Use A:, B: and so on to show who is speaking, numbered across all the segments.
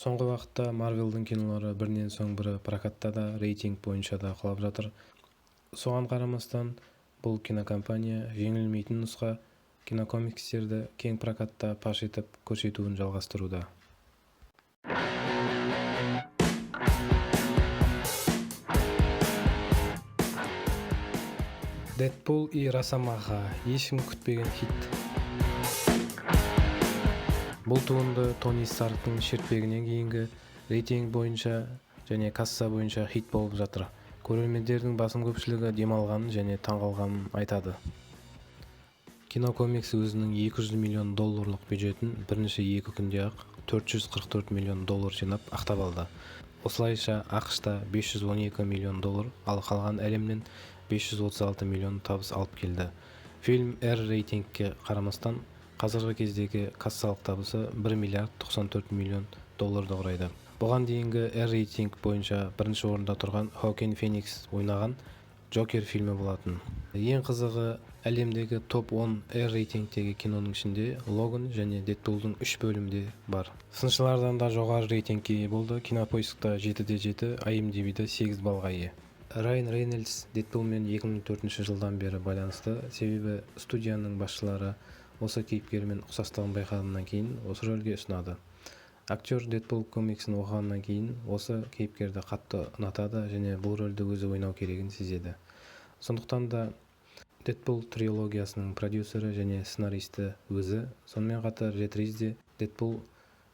A: Соңғы вақытта Marvel'дың кинолары бірінен соң бірі прокатта да, рейтинг бойынша да құлап жатыр. Соған қарамастан, бұл кинокомпания жеңілмейтін нұсқа кинокомикстерді кең прокатта паш етіп көрсетуін жалғастыруда. Дэдпул и Росомаха ешкім күтпеген хит. Бұл туынды Тони Старктың шертпегінен кейінгі рейтинг бойынша және касса бойынша хит болып жатыр. Көрермендердің басым көпшілігі демалғанын және таңғалғанын айтады. Кинокомикс өзінің $200 миллион бюджетін бірінші 2 күнде ақ $444 миллион жинап ақтап алды. Осылайша ақш-та $512 миллион, ал қалған әлемнен $536 миллион табыс алып келді. Фильм R рейтингке қарамастан, қазіргі кездегі кассалық табысы $1 миллиард 94 миллион құрайды. Бұған дейінгі R рейтинг бойынша бірінші орында тұрған Хоакин Феникс ойнаған Джокер фильмі болатын. Ең қызығы, әлемдегі топ 10 R рейтингтегі киноның ішінде Логан және Дэдпулдың 3 бөлімде бар. Сыншылардан да жоғары рейтингке болды. Кинопоискта 7/7, IMDb'де 8 балға ие. Райан Рейнольдс Дэдпулмен 2004 жылдан бері байланысты, себебі студияның басшылары осы кейіпкермен ұқсастығын байқағаннан кейін осы рөлге ұсынады. Актер Дэдпул комиксін оқығаннан кейін осы кейіпкерді қатты ұнатады және бұл рөлді өзі ойнау керегін сезеді. Сондықтан да Дэдпул трилогиясының продюсері және сценаристі өзі, сонымен қатар Ред Ризде Дэдпул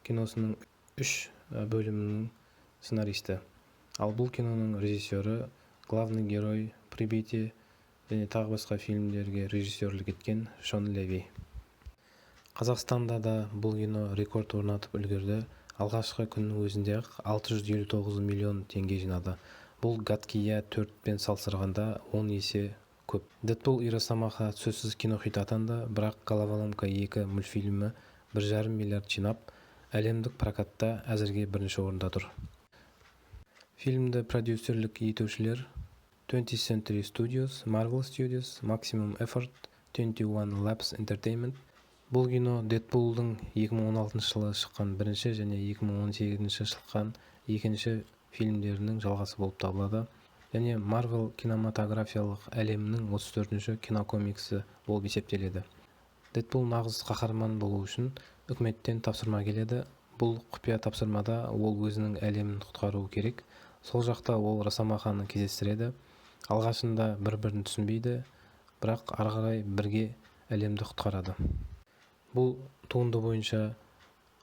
A: киносының 3 бөлімінің сценаристі. Ал бұл киноның режиссері, главный герой, Прибытие және тағы басқа фильмдерге режиссерлік еткен Шон Леви. Қазақстанда да бұл кино рекорд орнатып үлгерді. Алғашқы күннің өзінде ақ $659 миллион жинады. Бұл Гадкия 4-пен салыстырғанда 10 есе көп. Дэдпул и Росомаха сөзсіз кинохит атанды, бірақ Головоломка 2 мультфильмі $1,5 миллиард жинап, әлемдік прокатта әзірге бірінші орында тұр. Фильмді продюсерлік етушілер 20th Century Studios, Marvel Studios, Maximum Effort, 21 Labs Entertainment. Бұл кино Дэдпулдың 2016 жылы шыққан бірінші және 2018 шыққан екінші фильмдерінің жалғасы болып табылады, және Marvel кинематографиялық әлемінің 34-ші кинокомиксі болып есептеледі. Дэдпул нағыз қаһарман болу үшін үкіметтен тапсырма келеді. Бұл құпия тапсырмада ол өзінің әлемін құтқару керек. Сол жақта ол Росомаханы кездестіреді. Алғашында бір-бірін түсінбейді, бірақ ары қарай бірге әлемді құтқарады. Бұл туынды бойынша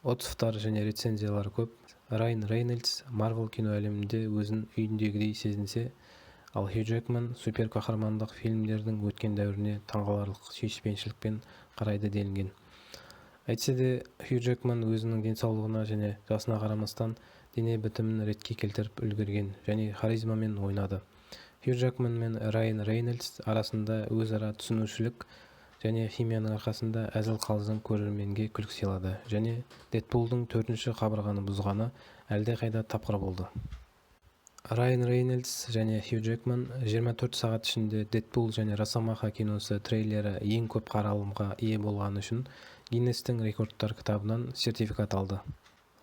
A: отзывтар және рецензиялар көп. Райан Рейнольдс Marvel кино әлемінде өзін үйіндегідей сезінсе, ал Хью Джекман супер қаһармандық фильмдердің өткен дәуіріне таңғаларлық сүйіспеншілікпен қарайды делінген. Әйтсе де, Хью Джекман өзінің денсаулығына және жасына қарамастан дене бітімін ретке келтіріп үлгерген және харизмамен ойнады. Хью Джекман мен Райан Рейнольдс арасында өзара түсінушілік және химияның арқасында әзіл-қалжың көрерменге күлкі сыйлады, және Дэдпулдың 4-ші қабырғаны бұзғаны әлде қайда тапқыр болды. Райан Рейнольдс және Хью Джекман 24 сағат ішінде Дэдпул және Росомаха киносы трейлері ең көп қаралымға ие болғаны үшін Гиннестің рекордтар кітабынан сертификат алды.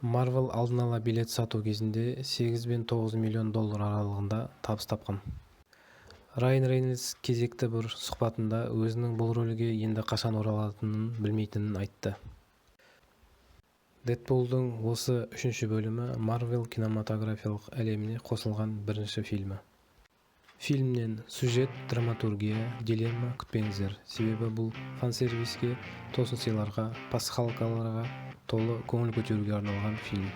A: Marvel алдын ала билет сату кезінде $8 мен $9 миллион аралығында табыс тапқан. Райан Рейнольдс кезекті бір сұхбатында өзінің бұл рөлге енді қашан оралатынын білмейтінін айтты. Дэдпулдың осы 3-ші бөлімі Marvel кинематографиялық әлеміне қосылған бірінші фильмі. Фильмнен сюжет, драматургия, дилемма күтпеңіздер, себебі бұл фан-сервиске, тосын сыйларға, пасхалкаларға толы көңіл көтеруге арналған фильм.